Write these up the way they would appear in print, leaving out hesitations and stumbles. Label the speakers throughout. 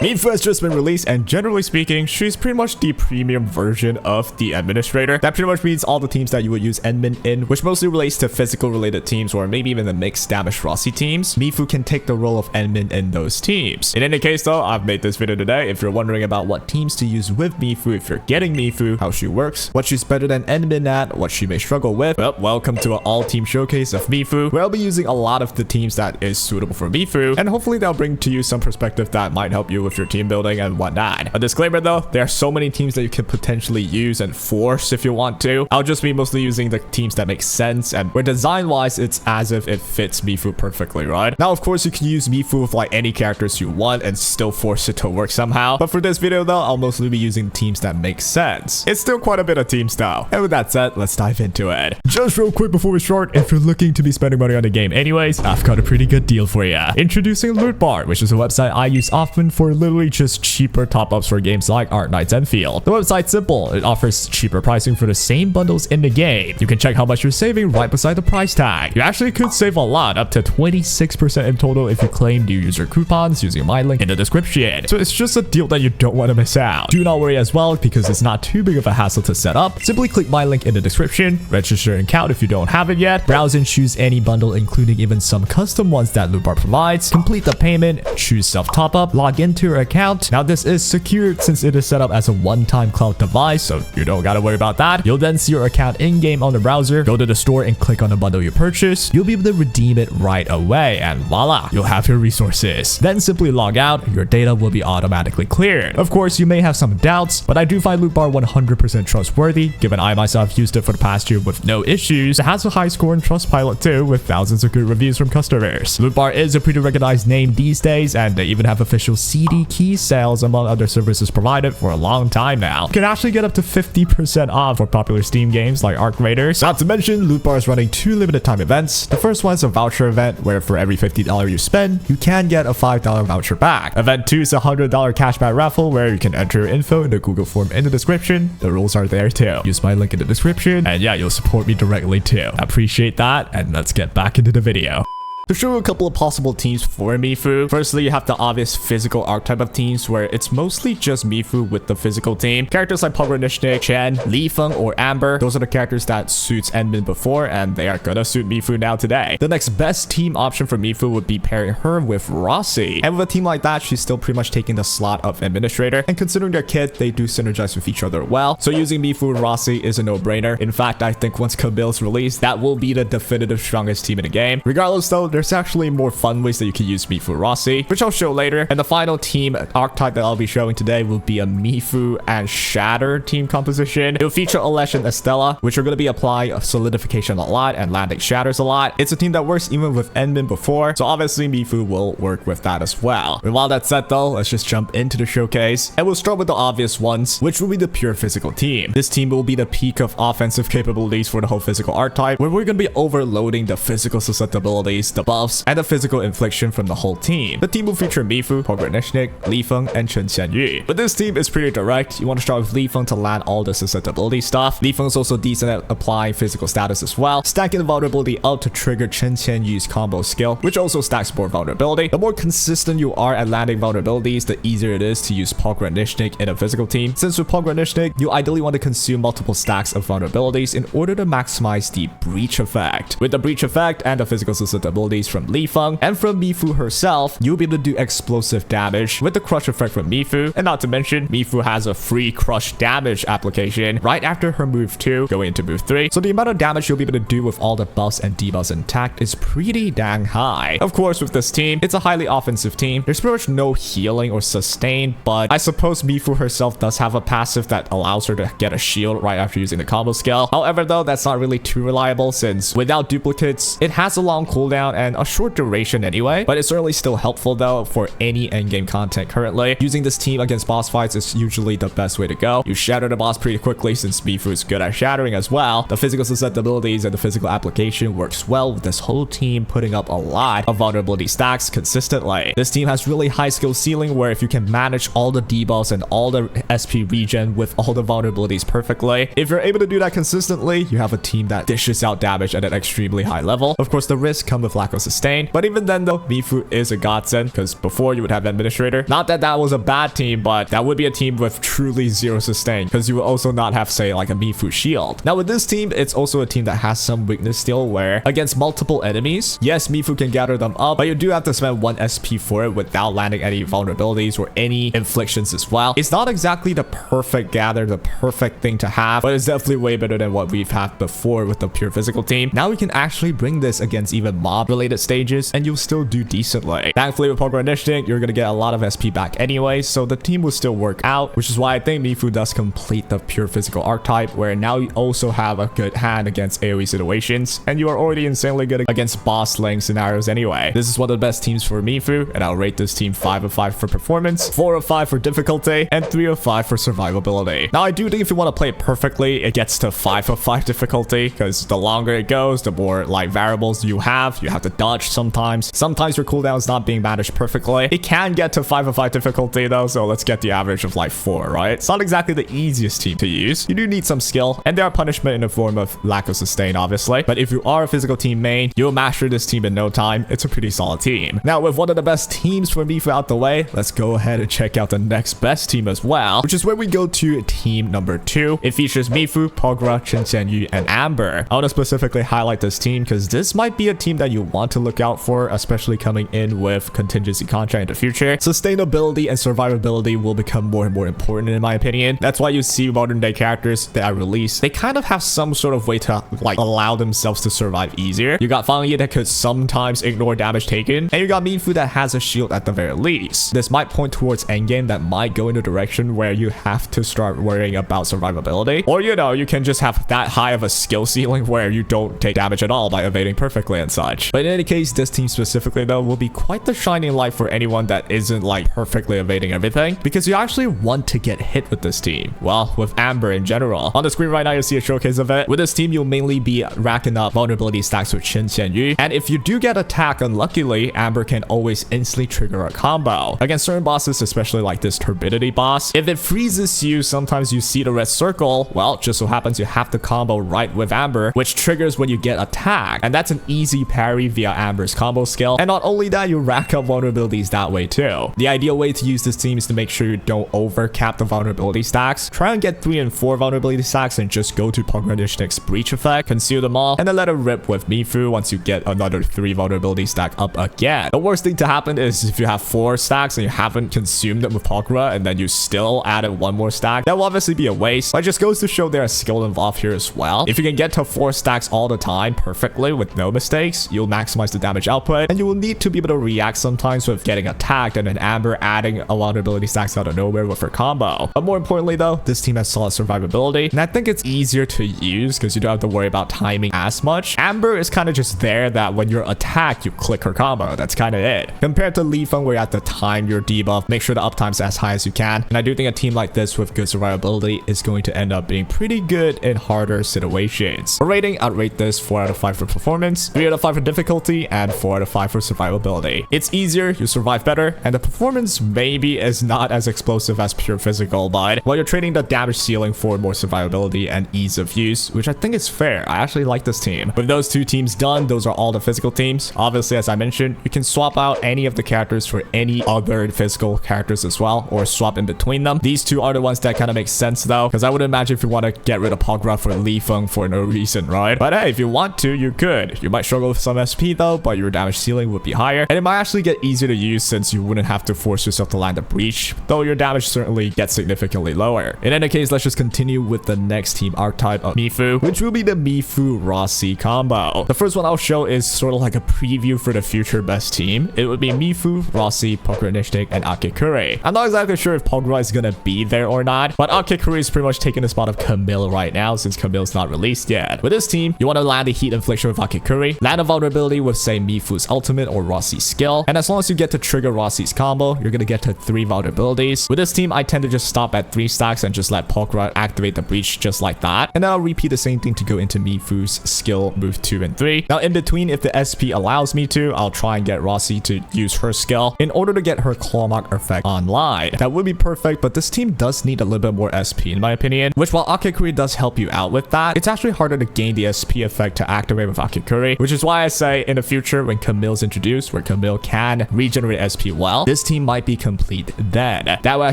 Speaker 1: Mifu has just been released, and generally speaking, she's pretty much the premium version of the administrator. That pretty much means all the teams that you would use admin in, which mostly relates to physical related teams or maybe even the mixed damage Rossi teams. Mifu can take the role of admin in those teams. In any case though, I've made this video today. If you're wondering about what teams to use with Mifu, if you're getting Mifu, how she works, what she's better than admin at, what she may struggle with, well, welcome to an all-team showcase of Mifu, where I'll be using a lot of the teams that is suitable for Mifu, and hopefully they'll bring to you some perspective that might help you with your team building and whatnot. A disclaimer though, there are so many teams that you can potentially use and force if you want to. I'll just be mostly using the teams that make sense and where design wise it's as if it fits Mifu perfectly, right? Now of course you can use Mifu with like any characters you want and still force it to work somehow, but for this video though, I'll mostly be using teams that make sense. It's still quite a bit of teams though. And with that said, let's dive into it. Just real quick before we start, if you're looking to be spending money on the game anyways, I've got a pretty good deal for you. Introducing Lootbar, which is a website I use often for literally just cheaper top-ups for games like Arknights and Endfield. The website's simple. It offers cheaper pricing for the same bundles in the game. You can check how much you're saving right beside the price tag. You actually could save a lot, up to 26% in total if you claim new user coupons using my link in the description. So it's just a deal that you don't want to miss out. Do not worry as well because it's not too big of a hassle to set up. Simply click my link in the description, register an account if you don't have it yet, browse and choose any bundle including even some custom ones that Lootbar provides, complete the payment, choose self top up, log into your account. Now this is secured since it is set up as a one-time cloud device, so you don't gotta worry about that. You'll then see your account in-game on the browser, go to the store and click on the bundle you purchased. You'll be able to redeem it right away and voila, you'll have your resources. Then simply log out, your data will be automatically cleared. Of course, you may have some doubts, but I do find Lootbar 100% trustworthy, given I myself used it for the past year with no issues. It has a high score in Trustpilot too, with thousands of good reviews from customers. Lootbar is a pretty recognized name these days, and they even have official CD key sales among other services provided for a long time now. You can actually get up to 50% off for popular Steam games like Arknights. Not to mention, Lootbar is running 2 limited time events. The first one is a voucher event, where for every $50 you spend, you can get a $5 voucher back. Event 2 is a $100 cashback raffle, where you can enter your info in the Google form in the description. The rules are there too. Use my link in the description, and yeah, you'll support me directly too. I appreciate that, and let's get back into the video. To show you a couple of possible teams for Mifu, firstly you have the obvious physical archetype of teams where it's mostly just Mifu with the physical team. Characters like Pogranichnik, Chen, Lifeng, or Ember, those are the characters that suits admin before and they are gonna suit Mifu now today. The next best team option for Mifu would be pairing her with Rossi. And with a team like that, she's still pretty much taking the slot of administrator, and considering their kit, they do synergize with each other well. So using Mifu and Rossi is a no-brainer. In fact, I think once Kabil's released, that will be the definitive strongest team in the game. Regardless though, there's actually more fun ways that you can use Mifu Rossi, which I'll show later. And the final team archetype that I'll be showing today will be a Mifu and Shatter team composition. It will feature Alesh and Estella, which are going to be applying Solidification a lot and landing Shatters a lot. It's a team that works even with Endgame before, so obviously Mifu will work with that as well. And while that's said though, let's just jump into the showcase. And we'll start with the obvious ones, which will be the pure physical team. This team will be the peak of offensive capabilities for the whole physical archetype, where we're going to be overloading the physical susceptibilities, the buffs, and the physical infliction from the whole team. The team will feature Mifu, Pogranichnik, Lifeng, and Chen. But this team is pretty direct. You want to start with Lifeng to land all the susceptibility stuff. Lifeng is also decent at applying physical status as well, stacking the vulnerability up to trigger Chen-Yu's combo skill, which also stacks more vulnerability. The more consistent you are at landing vulnerabilities, the easier it is to use Pogranichnik in a physical team. Since with Pogranichnik, you ideally want to consume multiple stacks of vulnerabilities in order to maximize the breach effect. With the breach effect and the physical susceptibilities from Lifeng and from Mifu herself, you'll be able to do explosive damage with the crush effect from Mifu. And not to mention, Mifu has a free crush damage application right after her move 2 going into move 3. So the amount of damage you'll be able to do with all the buffs and debuffs intact is pretty dang high. Of course, with this team, it's a highly offensive team. There's pretty much no healing or sustain, but I suppose Mifu herself does have a passive that allows her to get a shield right after using the combo skill. However though, that's not really too reliable since without duplicates, it has a long cooldown and a short duration anyway, but it's certainly still helpful though for any endgame content currently. Using this team against boss fights is usually the best way to go. You shatter the boss pretty quickly since Mifu is good at shattering as well. The physical susceptibilities and the physical application works well with this whole team putting up a lot of vulnerability stacks consistently. This team has really high skill ceiling where if you can manage all the debuffs and all the SP regen with all the vulnerabilities perfectly, if you're able to do that consistently, you have a team that dishes out damage at an extremely high level. Of course, the risks come with lack of of sustain. But even then though, Mifu is a godsend because before you would have Administrator. Not that that was a bad team, but that would be a team with truly zero sustain because you will also not have, say, like a Mifu shield. Now with this team, it's also a team that has some weakness still where against multiple enemies, yes, Mifu can gather them up, but you do have to spend 1 SP for it without landing any vulnerabilities or any inflictions as well. It's not exactly the perfect gather, the perfect thing to have, but it's definitely way better than what we've had before with the pure physical team. Now we can actually bring this against even mob related stages and you'll still do decently. Thankfully with Pogranichnik, you're gonna get a lot of SP back anyway, so the team will still work out, which is why I think Mifu does complete the pure physical archetype, where now you also have a good hand against AoE situations, and you are already insanely good against boss slaying scenarios anyway. This is one of the best teams for Mifu, and I'll rate this team 5 of 5 for performance, 4 of 5 for difficulty, and 3 of 5 for survivability. Now I do think if you want to play it perfectly, it gets to 5 of 5 difficulty, because the longer it goes, the more like variables you have to dodge sometimes. Sometimes your cooldown is not being managed perfectly. It can get to 5 of 5 difficulty though, so let's get the average of like 4, right? It's not exactly the easiest team to use. You do need some skill, and there are punishment in the form of lack of sustain, obviously. But if you are a physical team main, you'll master this team in no time. It's a pretty solid team. Now, with one of the best teams for Mifu out the way, let's go ahead and check out the next best team as well, which is where we go to team number 2. It features Mifu, Pogra, Chen, and Ember. I want to specifically highlight this team because this might be a team that you want to look out for, especially coming in with contingency contract in the future. Sustainability and survivability will become more and more important in my opinion. That's why you see modern day characters that are released, they kind of have some sort of way to like allow themselves to survive easier. You got Fang Yi that could sometimes ignore damage taken, and you got Mifu that has a shield at the very least. This might point towards endgame that might go in a direction where you have to start worrying about survivability, or you know, you can just have that high of a skill ceiling where you don't take damage at all by evading perfectly and such. But in any case, this team specifically though will be quite the shining light for anyone that isn't like perfectly evading everything, because you actually want to get hit with this team. Well, with Ember in general. On the screen right now, you see a showcase of it. With this team, you'll mainly be racking up vulnerability stacks with Chen Yu, and if you do get attacked unluckily, Ember can always instantly trigger a combo. Against certain bosses, especially like this turbidity boss, if it freezes you, sometimes you see the red circle, well, just so happens you have to combo right with Ember, which triggers when you get attacked, and that's an easy parry via Amber's combo skill. And not only that, you rack up vulnerabilities that way too. The ideal way to use this team is to make sure you don't overcap the vulnerability stacks. Try and get 3 and 4 vulnerability stacks and just go to Pogranichnik's breach effect, conceal them all, and then let it rip with Mifu once you get another 3 vulnerability stack up again. The worst thing to happen is if you have 4 stacks and you haven't consumed them with Pogra and then you still added 1 more stack, that will obviously be a waste, but it just goes to show there is skill involved here as well. If you can get to 4 stacks all the time perfectly with no mistakes, you'll maximize the damage output, and you will need to be able to react sometimes with getting attacked and then Ember adding a vulnerability stacks out of nowhere with her combo. But more importantly though, this team has solid survivability, and I think it's easier to use because you don't have to worry about timing as much. Ember is kind of just there that when you're attacked, you click her combo. That's kind of it. Compared to Lifeng, where you have to time your debuff, make sure the uptime's as high as you can. And I do think a team like this with good survivability is going to end up being pretty good in harder situations. For rating, I'd rate this 4 out of 5 for performance, 3 out of 5 for difficulty, and 4 out of 5 for survivability. It's easier, you survive better, and the performance maybe is not as explosive as pure physical, but while you're trading the damage ceiling for more survivability and ease of use, which I think is fair. I actually like this team. With those 2 teams done, those are all the physical teams. Obviously, as I mentioned, you can swap out any of the characters for any other physical characters as well, or swap in between them. These 2 are the ones that kind of make sense though, because I would imagine if you want to get rid of Pogra for Lifeng for no reason, right? But hey, if you want to, you could. You might struggle with some SP though, but your damage ceiling would be higher, and it might actually get easier to use since you wouldn't have to force yourself to land a breach, though your damage certainly gets significantly lower. In any case, let's just continue with the next team archetype of Mifu, which will be the Mifu Rossi combo. The first one I'll show is sort of like a preview for the future best team. It would be Mifu, Rossi, Pogranichnik, and Akekuri. I'm not exactly sure if Pogra is gonna be there or not, but Akekuri is pretty much taking the spot of Camille right now since Camille's not released yet. With this team, you want to land a heat infliction with Akekuri, land a vulnerability with say Mifu's ultimate or Rossi's skill, and as long as you get to trigger Rossi's combo, you're gonna get to 3 vulnerabilities. With this team, I tend to just stop at 3 stacks and just let Pogra activate the breach just like that, and then I'll repeat the same thing to go into Mifu's skill move 2 and 3. Now in between, if the SP allows me to, I'll try and get Rossi to use her skill in order to get her clawmark effect online. That would be perfect, but this team does need a little bit more SP in my opinion, which while Akekuri does help you out with that, it's actually harder to gain the SP effect to activate with Akekuri, which is why I say say in the future when Camille's introduced, where Camille can regenerate SP well, this team might be complete then. That way I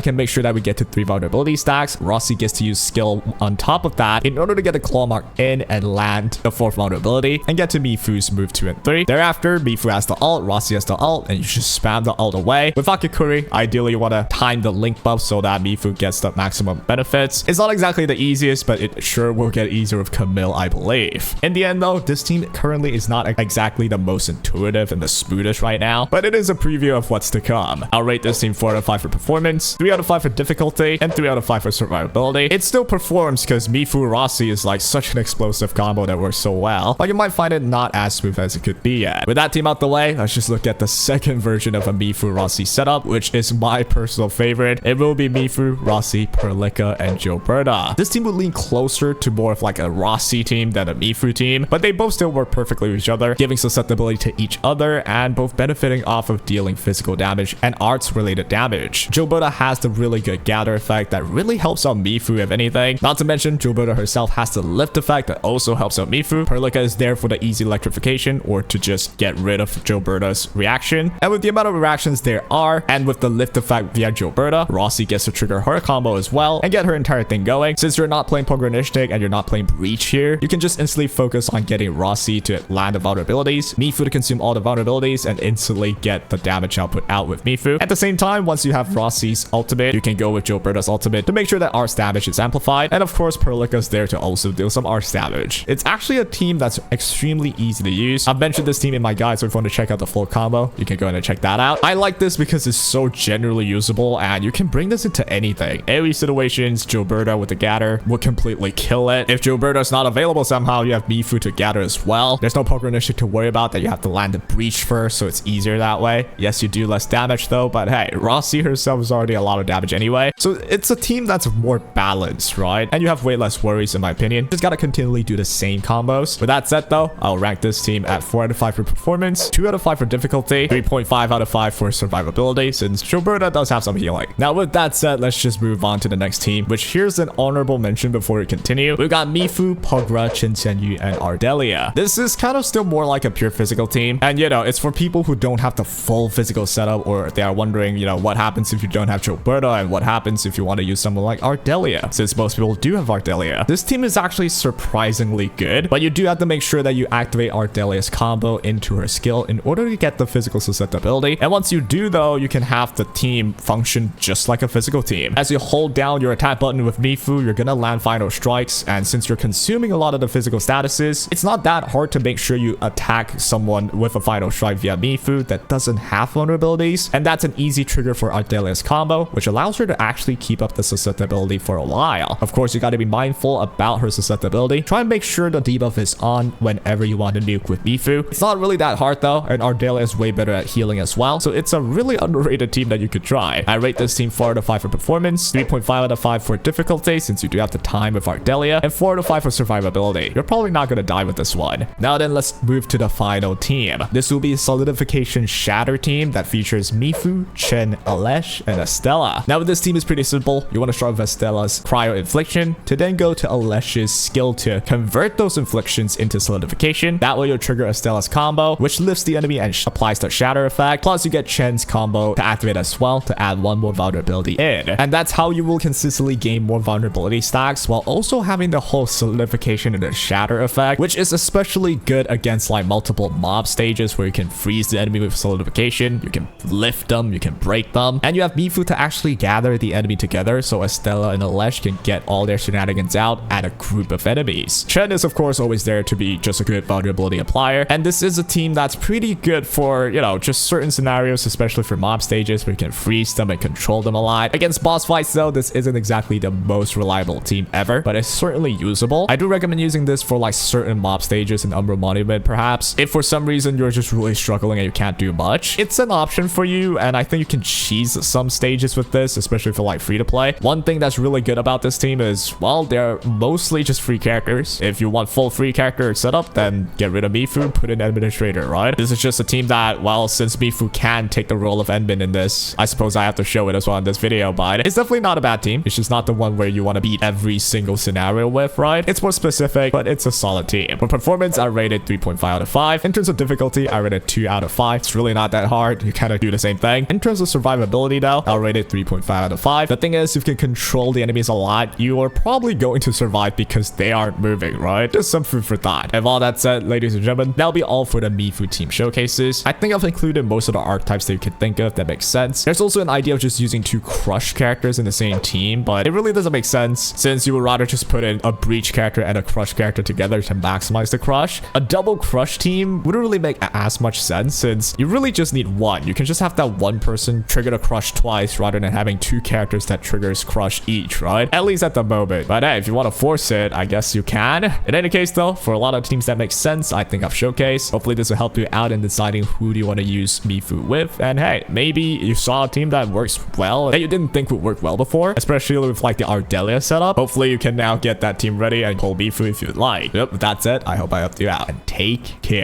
Speaker 1: can make sure that we get to 3 vulnerability stacks. Rossi gets to use skill on top of that in order to get the claw mark in and land the 4th vulnerability and get to Mifu's move 2 and 3. Thereafter, Mifu has the ult, Rossi has the ult, and you just spam the ult away. With Akekuri, ideally you want to time the link buff so that Mifu gets the maximum benefits. It's not exactly the easiest, but it sure will get easier with Camille, I believe. In the end though, this team currently is not exactly the most intuitive and the smoothest right now, but it is a preview of what's to come. I'll rate this team 4 out of 5 for performance, 3 out of 5 for difficulty, and 3 out of 5 for survivability. It still performs because Mifu Rossi is like such an explosive combo that works so well, but you might find it not as smooth as it could be yet. With that team out the way, let's just look at the second version of a Mifu Rossi setup, which is my personal favorite. It will be Mifu, Rossi, Perlica, and Gilberta. This team would lean closer to more of like a Rossi team than a Mifu team, but they both still work perfectly with each other, giving susceptibility to each other and both benefiting off of dealing physical damage and arts related damage. Gilberta has the really good gather effect that really helps out Mifu if anything. Not to mention, Gilberta herself has the lift effect that also helps out Mifu. Perlica is there for the easy electrification or to just get rid of Gilberta's reaction. And with the amount of reactions there are, and with the lift effect via Gilberta, Rossi gets to trigger her combo as well and get her entire thing going. Since you're not playing Pogranichnik and you're not playing Breach here, you can just instantly focus on getting Rossi to land the vulnerabilities, Mifu to consume all the vulnerabilities, and instantly get the damage output out with Mifu. At the same time, once you have Rossi's ultimate, you can go with Gilberta's ultimate to make sure that arts damage is amplified, and of course Perlica's there to also deal some arts damage. It's actually a team that's extremely easy to use. I've mentioned this team in my guide, so if you want to check out the full combo, you can go ahead and check that out. I like this because it's so generally usable and you can bring this into anything. AoE situations, Gilberta with the gather will completely kill it. If Gilberta's not available somehow, you have Mifu to gather as well. There's no Pogranichnik to worry about that you have to land the breach first, so it's easier that way. Yes, you do less damage though, but hey, Rossi herself is already a lot of damage anyway. So it's a team that's more balanced, right? And you have way less worries in my opinion. Just gotta continually do the same combos. With that said though, I'll rank this team at 4 out of 5 for performance, 2 out of 5 for difficulty, 3.5 out of 5 for survivability, since Gilberta does have some healing. Now with that said, let's just move on to the next team, which here's an honorable mention before we continue. We've got Mifu, Pogra, Chen, and Ardelia. This is kind of still more like a pure physical team, and you know, it's for people who don't have the full physical setup, or they are wondering, you know, what happens if you don't have Gilberta and what happens if you want to use someone like Ardelia, since most people do have Ardelia. This team is actually surprisingly good, but you do have to make sure that you activate Ardelia's combo into her skill in order to get the physical susceptibility. And once you do though, you can have the team function just like a physical team. As you hold down your attack button with Mifu, you're gonna land final strikes, and since you're consuming a lot of the physical statuses, it's not that hard to make sure you attack someone with a final strike via Mifu that doesn't have vulnerabilities, and that's an easy trigger for Ardelia's combo, which allows her to actually keep up the susceptibility for a while. Of course, you gotta be mindful about her susceptibility. Try and make sure the debuff is on whenever you want to nuke with Mifu. It's not really that hard though, and Ardelia is way better at healing as well, so it's a really underrated team that you could try. I rate this team 4 out of 5 for performance, 3.5 out of 5 for difficulty, since you do have the time with Ardelia, and 4 out of 5 for survivability. You're probably not gonna die with this one. Now then, let's move to the final team. This will be a Solidification Shatter team that features Mifu, Chen, Alesh, and Estella. Now this team is pretty simple. You want to start with Estella's Cryo Infliction, to then go to Alesh's skill to convert those inflictions into Solidification. That way you'll trigger Estella's combo, which lifts the enemy and applies the Shatter effect. Plus you get Chen's combo to activate as well to add one more vulnerability in. And that's how you will consistently gain more vulnerability stacks while also having the whole Solidification and the Shatter effect, which is especially good against like multiple mob stages where you can freeze the enemy with Solidification, you can lift them, you can break them, and you have Mifu to actually gather the enemy together so Estella and Alesh can get all their shenanigans out at a group of enemies. Chen is of course always there to be just a good vulnerability applier, and this is a team that's pretty good for, you know, just certain scenarios, especially for mob stages where you can freeze them and control them a lot. Against boss fights though, this isn't exactly the most reliable team ever, but it's certainly usable. I do recommend using this for like certain mob stages in Umbral Monument perhaps. If for some reason you're just really struggling and you can't do much, it's an option for you, and I think you can cheese some stages with this, especially for like free to play. One thing that's really good about this team is, well, they're mostly just free characters. If you want full free character setup, then get rid of Mifu, put in Administrator, right? This is just a team that, well, since Mifu can take the role of Endman in this, I suppose I have to show it as well in this video, but it's definitely not a bad team. It's just not the one where you want to beat every single scenario with, right? It's more specific, but it's a solid team. For performance, I rated 3.5 out of 5. In terms of difficulty, I rate it 2 out of 5. It's really not that hard. You kind of do the same thing. In terms of survivability though, I'll rate it 3.5 out of 5. The thing is, if you can control the enemies a lot, you are probably going to survive because they aren't moving, right? Just some food for thought. And all that said, ladies and gentlemen, that'll be all for the Mifu team showcases. I think I've included most of the archetypes that you can think of that makes sense. There's also an idea of just using 2 crush characters in the same team, but it really doesn't make sense since you would rather just put in a breach character and a crush character together to maximize the crush. A double crush team wouldn't really make as much sense since you really just need one. You can just have that one person trigger the crush twice rather than having 2 characters that triggers crush each, right? At least at the moment. But hey, if you want to force it, I guess you can. In any case though, for a lot of teams that make sense, I think I've showcased. Hopefully this will help you out in deciding who do you want to use Mifu with. And hey, maybe you saw a team that works well that you didn't think would work well before, especially with like the Ardelia setup. Hopefully you can now get that team ready and pull Mifu if you'd like. Yep, that's it. I hope I helped you out and take care.